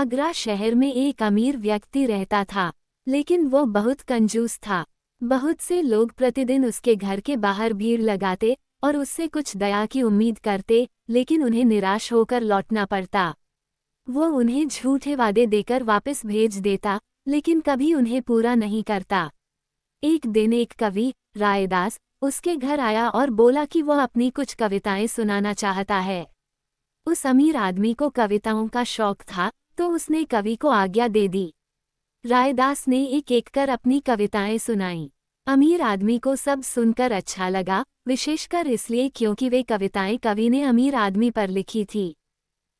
आगरा शहर में एक अमीर व्यक्ति रहता था, लेकिन वो बहुत कंजूस था। बहुत से लोग प्रतिदिन उसके घर के बाहर भीड़ लगाते और उससे कुछ दया की उम्मीद करते, लेकिन उन्हें निराश होकर लौटना पड़ता। वो उन्हें झूठे वादे देकर वापस भेज देता, लेकिन कभी उन्हें पूरा नहीं करता। एक दिन एक कवि, रायदास, उसके घर आया और बोला कि वह अपनी कुछ कविताएं सुनाना चाहता है। उस अमीर आदमी को कविताओं का शौक था, तो उसने कवि को आज्ञा दे दी। रायदास ने एक एक कर अपनी कविताएं सुनाईं। अमीर आदमी को सब सुनकर अच्छा लगा, विशेषकर इसलिए क्योंकि वे कविताएं कवि ने अमीर आदमी पर लिखी थी।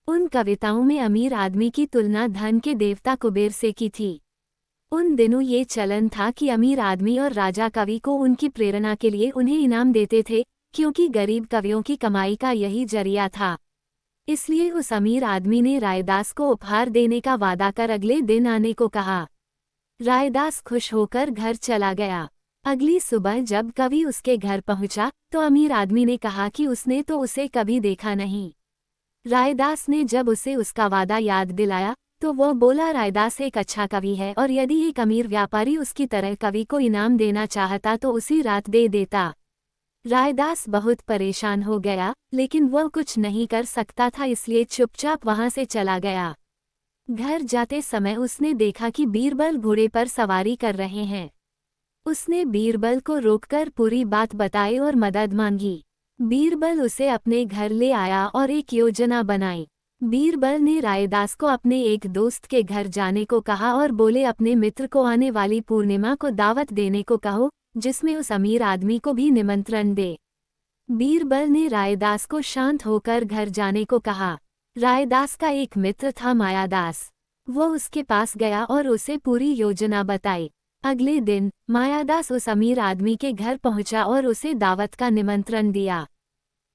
उन कविताओं में अमीर आदमी की तुलना धन के देवता कुबेर से की थी। उन दिनों ये चलन था कि अमीर आदमी और राजा कवि को उनकी प्रेरणा के लिए उन्हें इनाम देते थे, क्योंकि गरीब कवियों की कमाई का यही जरिया था। इसलिए उस अमीर आदमी ने रायदास को उपहार देने का वादा कर अगले दिन आने को कहा। रायदास खुश होकर घर चला गया। अगली सुबह जब कवि उसके घर पहुंचा, तो अमीर आदमी ने कहा कि उसने तो उसे कभी देखा नहीं। रायदास ने जब उसे उसका वादा याद दिलाया, तो वह बोला रायदास एक अच्छा कवि है और यदि एक अमीर व्यापारी उसकी तरह कवि को इनाम देना चाहता तो उसी रात दे देता। रायदास बहुत परेशान हो गया, लेकिन वह कुछ नहीं कर सकता था, इसलिए चुपचाप वहां से चला गया। घर जाते समय उसने देखा कि बीरबल घोड़े पर सवारी कर रहे हैं। उसने बीरबल को रोककर पूरी बात बताई और मदद मांगी। बीरबल उसे अपने घर ले आया और एक योजना बनाई। बीरबल ने रायदास को अपने एक दोस्त के घर जाने को कहा और बोले अपने मित्र को आने वाली पूर्णिमा को दावत देने को कहो, जिसमें उस अमीर आदमी को भी निमंत्रण दे। बीरबल ने रायदास को शांत होकर घर जाने को कहा। रायदास का एक मित्र था मायादास। वो उसके पास गया और उसे पूरी योजना बताई। अगले दिन मायादास उस अमीर आदमी के घर पहुंचा और उसे दावत का निमंत्रण दिया।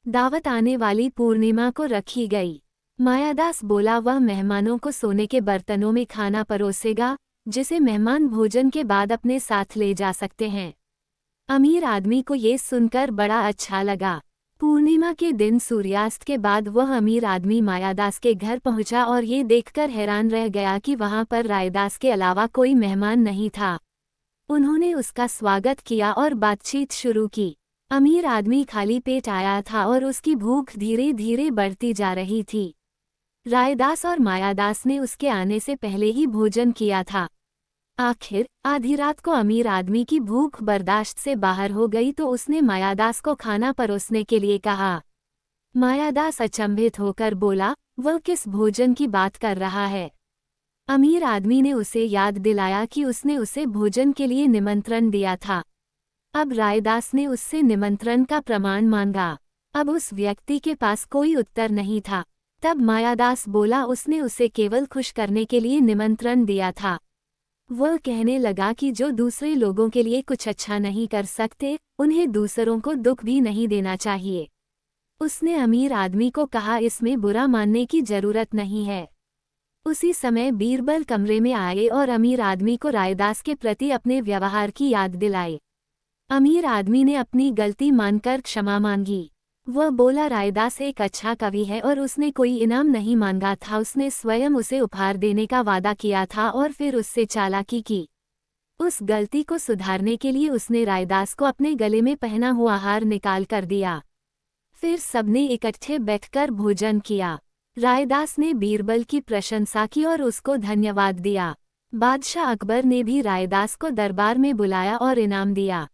दावत आने वाली पूर्णिमा को रखी गई। मायादास बोला वह मेहमानों को सोने के बर्तनों में खाना परोसेगा, जिसे मेहमान भोजन के बाद अपने साथ ले जा सकते हैं। अमीर आदमी को ये सुनकर बड़ा अच्छा लगा। पूर्णिमा के दिन सूर्यास्त के बाद वह अमीर आदमी मायादास के घर पहुंचा और ये देखकर हैरान रह गया कि वहां पर रायदास के अलावा कोई मेहमान नहीं था। उन्होंने उसका स्वागत किया और बातचीत शुरू की। अमीर आदमी खाली पेट आया था और उसकी भूख धीरे धीरे बढ़ती जा रही थी। रायदास और मायादास ने उसके आने से पहले ही भोजन किया था। आखिर आधी रात को अमीर आदमी की भूख बर्दाश्त से बाहर हो गई, तो उसने मायादास को खाना परोसने के लिए कहा। मायादास अचंभित होकर बोला, वह किस भोजन की बात कर रहा है? अमीर आदमी ने उसे याद दिलाया कि उसने उसे भोजन के लिए निमंत्रण दिया था। अब रायदास ने उससे निमंत्रण का प्रमाण मांगा। अब उस व्यक्ति के पास कोई उत्तर नहीं था। तब मायादास बोला उसने उसे केवल खुश करने के लिए निमंत्रण दिया था। वह कहने लगा कि जो दूसरे लोगों के लिए कुछ अच्छा नहीं कर सकते, उन्हें दूसरों को दुख भी नहीं देना चाहिए। उसने अमीर आदमी को कहा इसमें बुरा मानने की जरूरत नहीं है। उसी समय बीरबल कमरे में आए और अमीर आदमी को रायदास के प्रति अपने व्यवहार की याद दिलाई। अमीर आदमी ने अपनी गलती मानकर क्षमा मांगी। वह बोला रायदास एक अच्छा कवि है और उसने कोई इनाम नहीं मांगा था, उसने स्वयं उसे उपहार देने का वादा किया था और फिर उससे चालाकी की। उस गलती को सुधारने के लिए उसने रायदास को अपने गले में पहना हुआ हार निकाल कर दिया। फिर सबने इकट्ठे बैठकर भोजन किया। रायदास ने बीरबल की प्रशंसा की और उसको धन्यवाद दिया। बादशाह अकबर ने भी रायदास को दरबार में बुलाया और इनाम दिया।